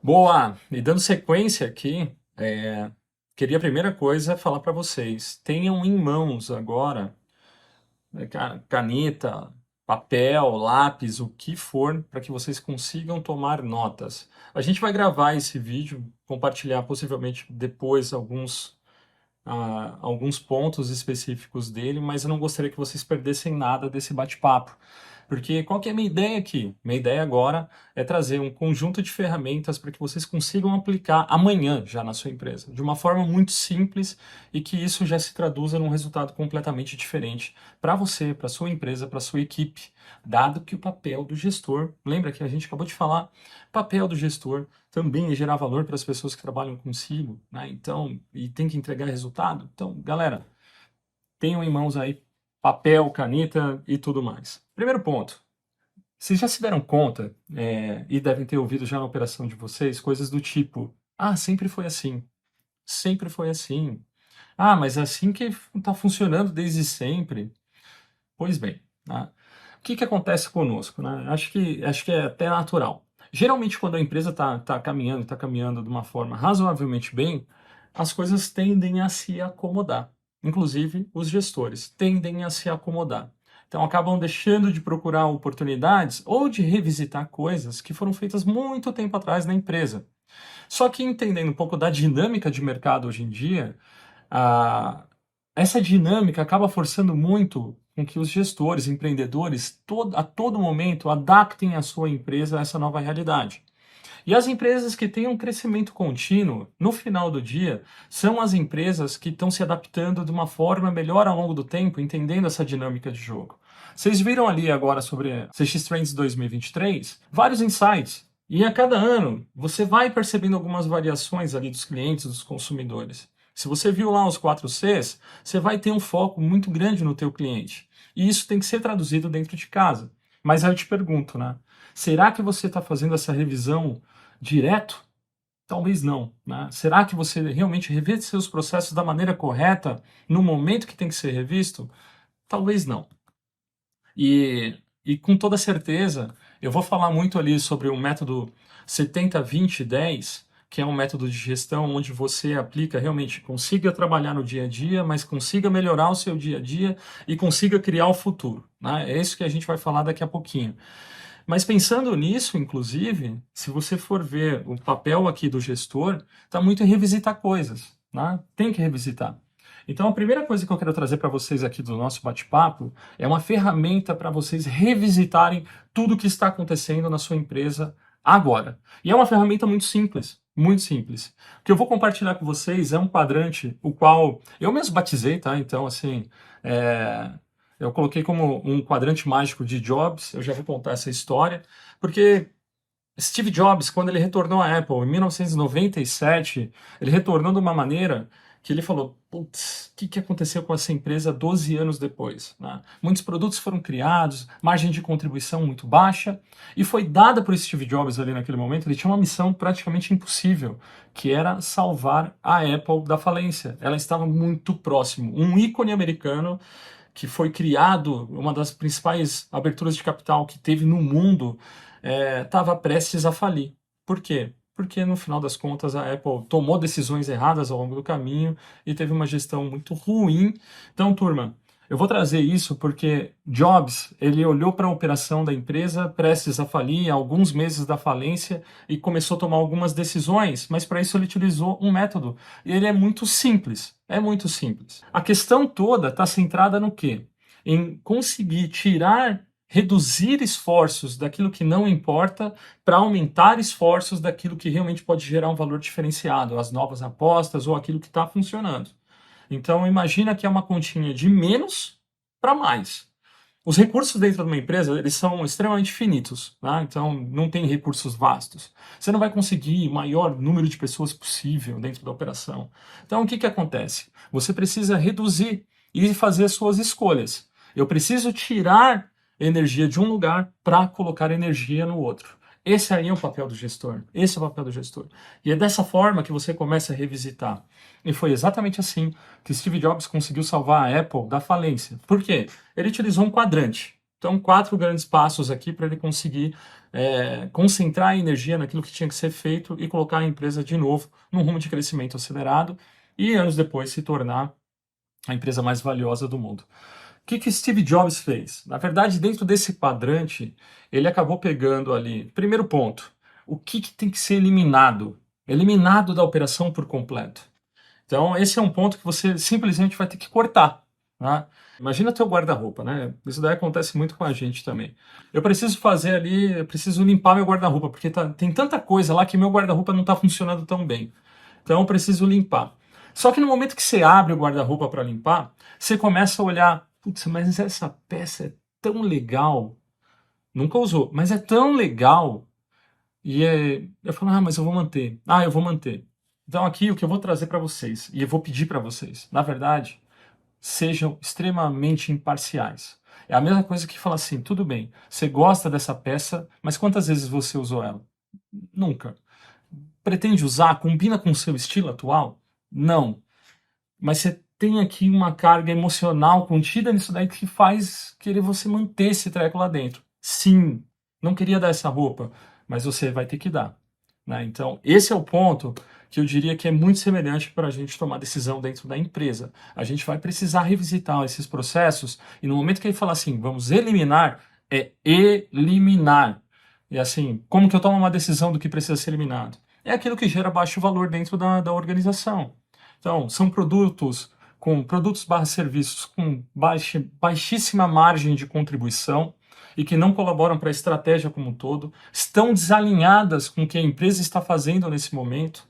Boa! E dando sequência aqui, queria a primeira coisa falar para vocês, tenham em mãos agora caneta, papel, lápis, o que for, para que vocês consigam tomar notas. A gente vai gravar esse vídeo, compartilhar possivelmente depois alguns pontos específicos dele, mas eu não gostaria que vocês perdessem nada desse bate-papo. Porque qual que é a minha ideia aqui? Minha ideia agora é trazer um conjunto de ferramentas para que vocês consigam aplicar amanhã já na sua empresa, de uma forma muito simples e que isso já se traduza num resultado completamente diferente para você, para sua empresa, para sua equipe, dado que o papel do gestor, lembra que a gente acabou de falar, papel do gestor também é gerar valor para as pessoas que trabalham consigo, né? Então, e tem que entregar resultado. Então, galera, tenham em mãos aí papel, caneta e tudo mais. Primeiro ponto. Vocês já se deram conta, e devem ter ouvido já na operação de vocês, coisas do tipo: ah, sempre foi assim. Sempre foi assim. Ah, mas é assim que está funcionando desde sempre. Pois bem, né? O que que acontece conosco, né? Acho que é até natural. Geralmente, quando a empresa está caminhando de uma forma razoavelmente bem, as coisas tendem a se acomodar. Inclusive, os gestores tendem a se acomodar. Então, acabam deixando de procurar oportunidades ou de revisitar coisas que foram feitas muito tempo atrás na empresa. Só que entendendo um pouco da dinâmica de mercado hoje em dia, a, essa dinâmica acaba forçando muito com que os gestores, empreendedores, a todo momento adaptem a sua empresa a essa nova realidade. E as empresas que têm um crescimento contínuo, no final do dia, são as empresas que estão se adaptando de uma forma melhor ao longo do tempo, entendendo essa dinâmica de jogo. Vocês viram ali agora sobre CX Trends 2023 vários insights. E a cada ano você vai percebendo algumas variações ali dos clientes, dos consumidores. Se você viu lá os 4 Cs, você vai ter um foco muito grande no teu cliente. E isso tem que ser traduzido dentro de casa. Mas aí eu te pergunto, né? Será que você está fazendo essa revisão direto? Talvez não, né? Será que você realmente revê seus processos da maneira correta no momento que tem que ser revisto? Talvez não. E com toda certeza, eu vou falar muito ali sobre o método 70-20-10, que é um método de gestão onde você aplica realmente, consiga trabalhar no dia a dia, mas consiga melhorar o seu dia a dia e consiga criar o futuro, né? É isso que a gente vai falar daqui a pouquinho. Mas pensando nisso, inclusive, se você for ver o papel aqui do gestor, está muito em revisitar coisas, né? Tem que revisitar. Então, a primeira coisa que eu quero trazer para vocês aqui do nosso bate-papo é uma ferramenta para vocês revisitarem tudo o que está acontecendo na sua empresa agora. E é uma ferramenta muito simples, muito simples. O que eu vou compartilhar com vocês é um quadrante, o qual eu mesmo batizei, tá? Então, assim, eu coloquei como um quadrante mágico de Jobs. Eu já vou contar essa história, porque Steve Jobs, quando ele retornou à Apple em 1997, ele retornou de uma maneira que ele falou: putz, o que aconteceu com essa empresa 12 anos depois, né? Muitos produtos foram criados, margem de contribuição muito baixa, e foi dada para o Steve Jobs ali naquele momento. Ele tinha uma missão praticamente impossível, que era salvar a Apple da falência. Ela estava muito próximo. Um ícone americano que foi criado, uma das principais aberturas de capital que teve no mundo, estava prestes a falir. Por quê? Porque no final das contas a Apple tomou decisões erradas ao longo do caminho e teve uma gestão muito ruim. Então, turma, eu vou trazer isso porque Jobs, ele olhou para a operação da empresa prestes a falir, alguns meses da falência, e começou a tomar algumas decisões, mas para isso ele utilizou um método. E ele é muito simples, é muito simples. A questão toda está centrada no quê? Em conseguir reduzir esforços daquilo que não importa para aumentar esforços daquilo que realmente pode gerar um valor diferenciado, as novas apostas ou aquilo que está funcionando. Então, imagina que é uma continha de menos para mais. Os recursos dentro de uma empresa, eles são extremamente finitos, tá? Então não tem recursos vastos. Você não vai conseguir o maior número de pessoas possível dentro da operação. Então o que que acontece? Você precisa reduzir e fazer as suas escolhas. Eu preciso tirar energia de um lugar para colocar energia no outro. Esse aí é o papel do gestor. Esse é o papel do gestor. E é dessa forma que você começa a revisitar. E foi exatamente assim que Steve Jobs conseguiu salvar a Apple da falência. Por quê? Ele utilizou um quadrante. Então, 4 grandes passos aqui para ele conseguir concentrar a energia naquilo que tinha que ser feito e colocar a empresa de novo num rumo de crescimento acelerado e anos depois se tornar a empresa mais valiosa do mundo. O que Steve Jobs fez? Na verdade, dentro desse quadrante, ele acabou pegando ali, primeiro ponto, o que tem que ser eliminado? Eliminado da operação por completo. Então, esse é um ponto que você simplesmente vai ter que cortar. Tá? Imagina teu guarda-roupa, né? Isso daí acontece muito com a gente também. Eu preciso fazer ali, eu preciso limpar meu guarda-roupa, porque tem tanta coisa lá que meu guarda-roupa não está funcionando tão bem. Então, eu preciso limpar. Só que no momento que você abre o guarda-roupa para limpar, você começa a olhar, putz, mas essa peça é tão legal. Nunca usou, mas é tão legal. Eu falo, mas eu vou manter. Eu vou manter. Então aqui o que eu vou trazer para vocês, e eu vou pedir para vocês, na verdade, sejam extremamente imparciais. É a mesma coisa que falar assim, tudo bem, você gosta dessa peça, mas quantas vezes você usou ela? Nunca. Pretende usar? Combina com o seu estilo atual? Não. Mas você tem aqui uma carga emocional contida nisso daí que faz querer você manter esse treco lá dentro. Sim, não queria dar essa roupa, mas você vai ter que dar. Né? Então, esse é o ponto que eu diria que é muito semelhante para a gente tomar decisão dentro da empresa. A gente vai precisar revisitar esses processos e no momento que ele fala assim, vamos eliminar, é eliminar. E assim, como que eu tomo uma decisão do que precisa ser eliminado? É aquilo que gera baixo valor dentro da organização. Então, são produtos barra serviços com baixíssima margem de contribuição e que não colaboram para a estratégia como um todo, estão desalinhadas com o que a empresa está fazendo nesse momento,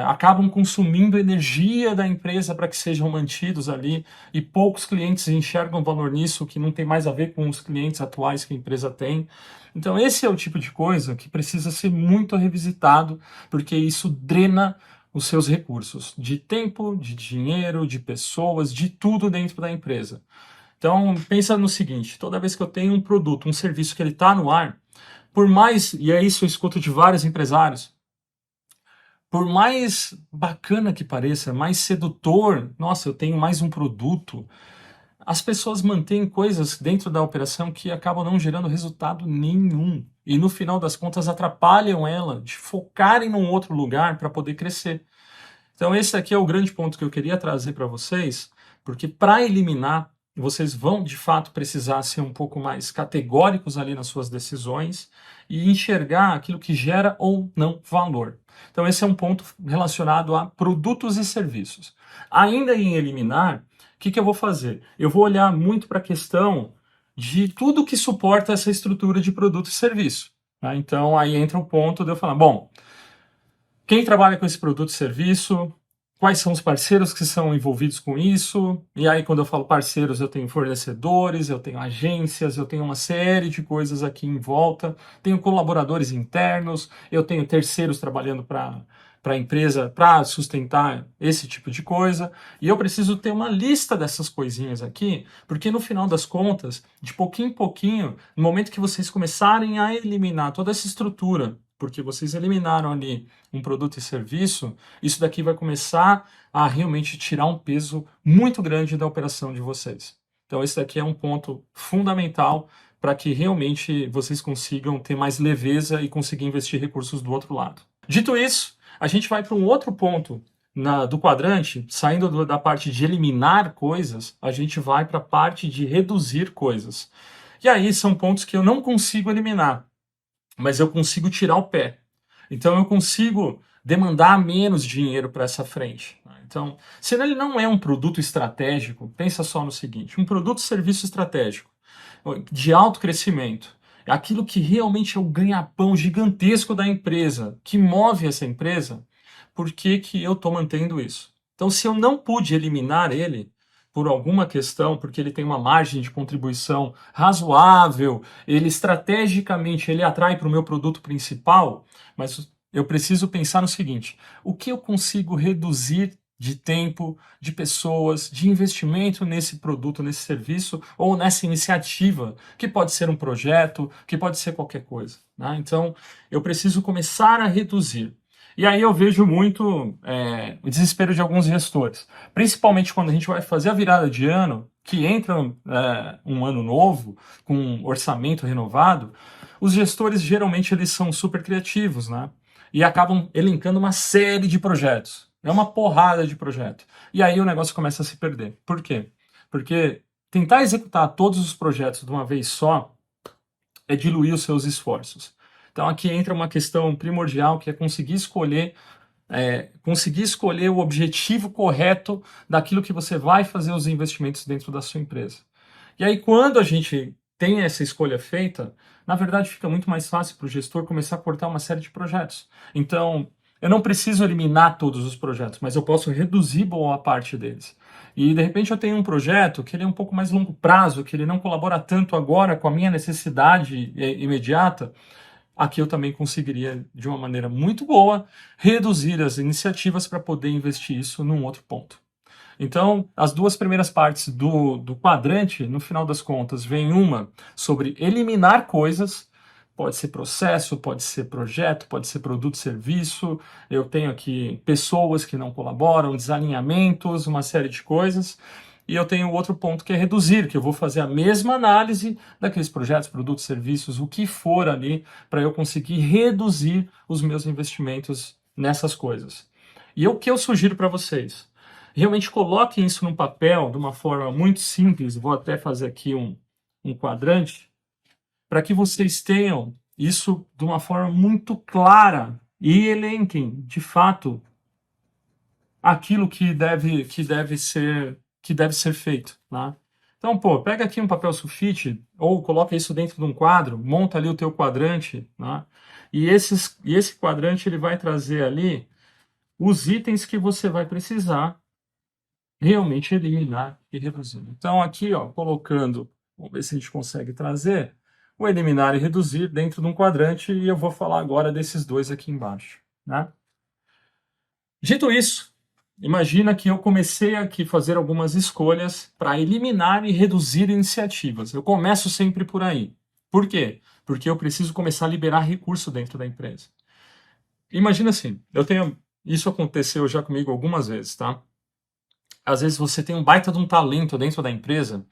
acabam consumindo energia da empresa para que sejam mantidos ali e poucos clientes enxergam valor nisso, que não tem mais a ver com os clientes atuais que a empresa tem. Então esse é o tipo de coisa que precisa ser muito revisitado, porque isso drena os seus recursos de tempo, de dinheiro, de pessoas, de tudo dentro da empresa. Então pensa no seguinte, toda vez que eu tenho um produto, um serviço que ele está no ar, por mais, e é isso eu escuto de vários empresários, por mais bacana que pareça, mais sedutor, nossa, eu tenho mais um produto, as pessoas mantêm coisas dentro da operação que acabam não gerando resultado nenhum. E no final das contas atrapalham ela de focar em um outro lugar para poder crescer. Então esse aqui é o grande ponto que eu queria trazer para vocês, porque para eliminar, vocês vão de fato precisar ser um pouco mais categóricos ali nas suas decisões e enxergar aquilo que gera ou não valor. Então esse é um ponto relacionado a produtos e serviços. Ainda em eliminar, o que eu vou fazer? Eu vou olhar muito para a questão de tudo que suporta essa estrutura de produto e serviço. Tá? Então aí entra o ponto de eu falar, bom, quem trabalha com esse produto e serviço, quais são os parceiros que são envolvidos com isso, e aí quando eu falo parceiros eu tenho fornecedores, eu tenho agências, eu tenho uma série de coisas aqui em volta, tenho colaboradores internos, eu tenho terceiros trabalhando para a empresa para sustentar esse tipo de coisa, e eu preciso ter uma lista dessas coisinhas aqui, porque no final das contas, de pouquinho em pouquinho, no momento que vocês começarem a eliminar toda essa estrutura, porque vocês eliminaram ali um produto e serviço, isso daqui vai começar a realmente tirar um peso muito grande da operação de vocês. Então esse daqui é um ponto fundamental para que realmente vocês consigam ter mais leveza e conseguir investir recursos do outro lado. Dito isso, a gente vai para um outro ponto do quadrante, saindo da parte de eliminar coisas, a gente vai para a parte de reduzir coisas. E aí são pontos que eu não consigo eliminar, mas eu consigo tirar o pé. Então eu consigo demandar menos dinheiro para essa frente. Então, se ele não é um produto estratégico, pensa só no seguinte, um produto serviço estratégico, de alto crescimento, é aquilo que realmente é o ganha-pão gigantesco da empresa, que move essa empresa, por que eu estou mantendo isso? Então, se eu não pude eliminar ele, por alguma questão, porque ele tem uma margem de contribuição razoável, ele estrategicamente ele atrai para o meu produto principal, mas eu preciso pensar no seguinte, o que eu consigo reduzir de tempo, de pessoas, de investimento nesse produto, nesse serviço ou nessa iniciativa, que pode ser um projeto, que pode ser qualquer coisa. Né? Então, eu preciso começar a reduzir. E aí eu vejo muito o desespero de alguns gestores, principalmente quando a gente vai fazer a virada de ano, que entra um ano novo, com um orçamento renovado, os gestores geralmente eles são super criativos, né? E acabam elencando uma série de projetos. É uma porrada de projeto. E aí o negócio começa a se perder. Por quê? Porque tentar executar todos os projetos de uma vez só é diluir os seus esforços. Então aqui entra uma questão primordial que é conseguir escolher o objetivo correto daquilo que você vai fazer os investimentos dentro da sua empresa. E aí quando a gente tem essa escolha feita, na verdade fica muito mais fácil para o gestor começar a cortar uma série de projetos. Então eu não preciso eliminar todos os projetos, mas eu posso reduzir boa parte deles. E de repente eu tenho um projeto que ele é um pouco mais longo prazo, que ele não colabora tanto agora com a minha necessidade imediata. Aqui eu também conseguiria, de uma maneira muito boa, reduzir as iniciativas para poder investir isso num outro ponto. Então, as duas primeiras partes do quadrante, no final das contas, vem uma sobre eliminar coisas, pode ser processo, pode ser projeto, pode ser produto, serviço. Eu tenho aqui pessoas que não colaboram, desalinhamentos, uma série de coisas. E eu tenho outro ponto que é reduzir, que eu vou fazer a mesma análise daqueles projetos, produtos, serviços, o que for ali, para eu conseguir reduzir os meus investimentos nessas coisas. E o que eu sugiro para vocês? Realmente coloquem isso no papel de uma forma muito simples. Vou até fazer aqui um quadrante para que vocês tenham isso de uma forma muito clara e elenquem, de fato, aquilo que deve ser feito, né? Então, pô, pega aqui um papel sulfite ou coloca isso dentro de um quadro, monta ali o teu quadrante, né? E esse quadrante ele vai trazer ali os itens que você vai precisar realmente eliminar e reduzir. Então, aqui, ó, colocando, vamos ver se a gente consegue trazer o eliminar e reduzir dentro de um quadrante, e eu vou falar agora desses dois aqui embaixo, né? Dito isso, imagina que eu comecei aqui a fazer algumas escolhas para eliminar e reduzir iniciativas. Eu começo sempre por aí. Por quê? Porque eu preciso começar a liberar recurso dentro da empresa. Imagina assim, isso aconteceu já comigo algumas vezes, tá? Às vezes você tem um baita de um talento dentro da empresa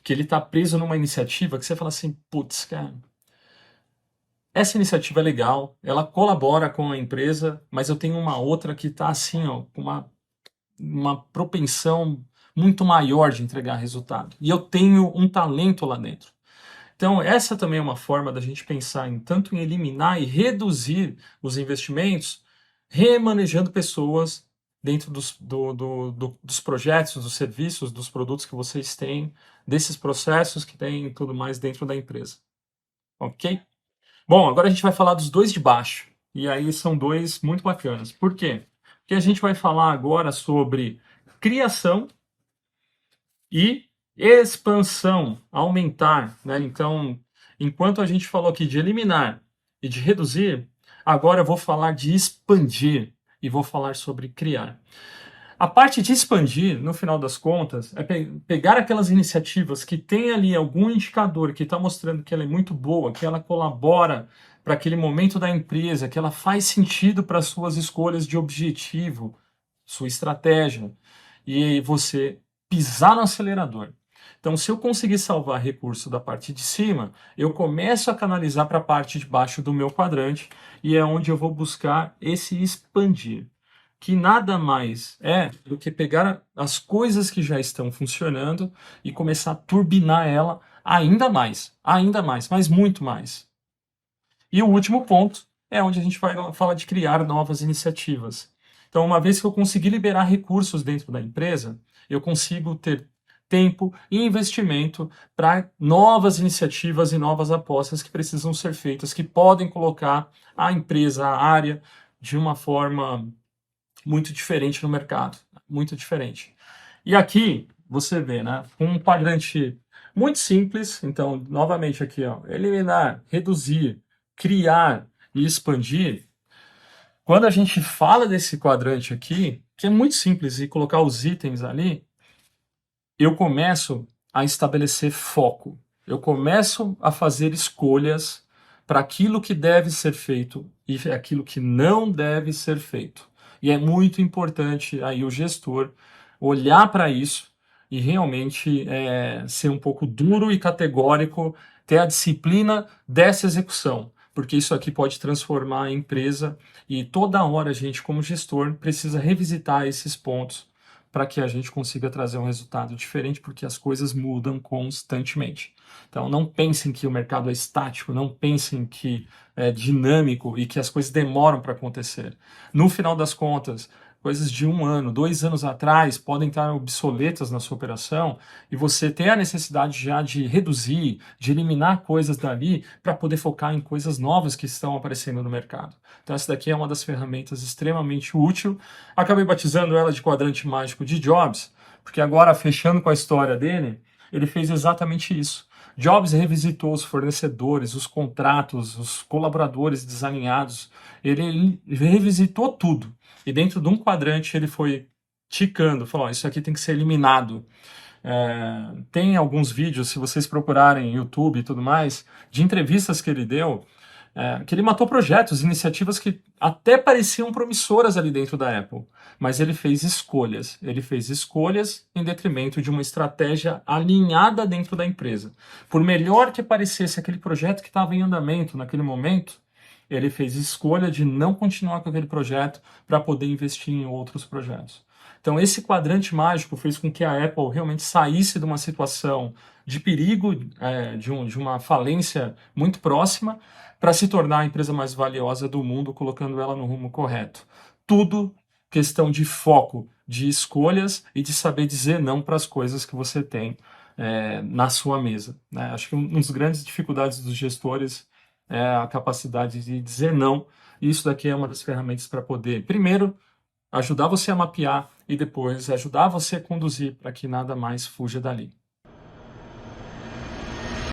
que ele está preso numa iniciativa que você fala assim, putz, cara, essa iniciativa é legal, ela colabora com a empresa, mas eu tenho uma outra que está assim, ó, com uma propensão muito maior de entregar resultado. E eu tenho um talento lá dentro. Então, essa também é uma forma da gente pensar tanto em eliminar e reduzir os investimentos, remanejando pessoas dentro dos projetos, dos serviços, dos produtos que vocês têm, desses processos que tem e tudo mais dentro da empresa. Ok? Bom, agora a gente vai falar dos dois de baixo. E aí são dois muito bacanas. Por quê? Porque a gente vai falar agora sobre criação e expansão, aumentar, né? Então, enquanto a gente falou aqui de eliminar e de reduzir, agora eu vou falar de expandir e vou falar sobre criar. A parte de expandir, no final das contas, é pegar aquelas iniciativas que tem ali algum indicador que está mostrando que ela é muito boa, que ela colabora para aquele momento da empresa, que ela faz sentido para suas escolhas de objetivo, sua estratégia, e você pisar no acelerador. Então, se eu conseguir salvar recurso da parte de cima, eu começo a canalizar para a parte de baixo do meu quadrante e é onde eu vou buscar esse expandir, que nada mais é do que pegar as coisas que já estão funcionando e começar a turbinar ela ainda mais, mas muito mais. E o último ponto é onde a gente vai falar de criar novas iniciativas. Então, uma vez que eu conseguir liberar recursos dentro da empresa, eu consigo ter tempo e investimento para novas iniciativas e novas apostas que precisam ser feitas, que podem colocar a empresa, a área, de uma forma muito diferente no mercado, muito diferente. E aqui você vê, né, um quadrante muito simples. Então, novamente aqui, ó, eliminar, reduzir, criar e expandir. Quando a gente fala desse quadrante aqui, que é muito simples, e colocar os itens ali, eu começo a estabelecer foco. Eu começo a fazer escolhas para aquilo que deve ser feito e aquilo que não deve ser feito. E é muito importante aí o gestor olhar para isso e realmente ser um pouco duro e categórico, ter a disciplina dessa execução, porque isso aqui pode transformar a empresa e toda hora a gente, como gestor, precisa revisitar esses pontos para que a gente consiga trazer um resultado diferente, porque as coisas mudam constantemente. Então, não pensem que o mercado é estático, não pensem que é dinâmico e que as coisas demoram para acontecer. No final das contas, coisas de 1 ano, 2 anos atrás podem estar obsoletas na sua operação e você ter a necessidade já de reduzir, de eliminar coisas dali para poder focar em coisas novas que estão aparecendo no mercado. Então, essa daqui é uma das ferramentas extremamente útil. Acabei batizando ela de quadrante mágico de Jobs, porque agora, fechando com a história dele, ele fez exatamente isso. Jobs revisitou os fornecedores, os contratos, os colaboradores desalinhados, ele revisitou tudo. E dentro de um quadrante ele foi ticando, falou: "Ó, isso aqui tem que ser eliminado." Tem alguns vídeos, se vocês procurarem YouTube e tudo mais, de entrevistas que ele deu, que ele matou projetos, iniciativas que até pareciam promissoras ali dentro da Apple, mas ele fez escolhas em detrimento de uma estratégia alinhada dentro da empresa. Por melhor que parecesse aquele projeto que estava em andamento naquele momento, ele fez escolha de não continuar com aquele projeto para poder investir em outros projetos. Então, esse quadrante mágico fez com que a Apple realmente saísse de uma situação de perigo, de uma falência muito próxima, para se tornar a empresa mais valiosa do mundo, colocando ela no rumo correto. Tudo questão de foco, de escolhas e de saber dizer não para as coisas que você tem na sua mesa, né? Acho que uma das grandes dificuldades dos gestores é a capacidade de dizer não, e isso daqui é uma das ferramentas para poder, primeiro, ajudar você a mapear e depois ajudar você a conduzir para que nada mais fuja dali.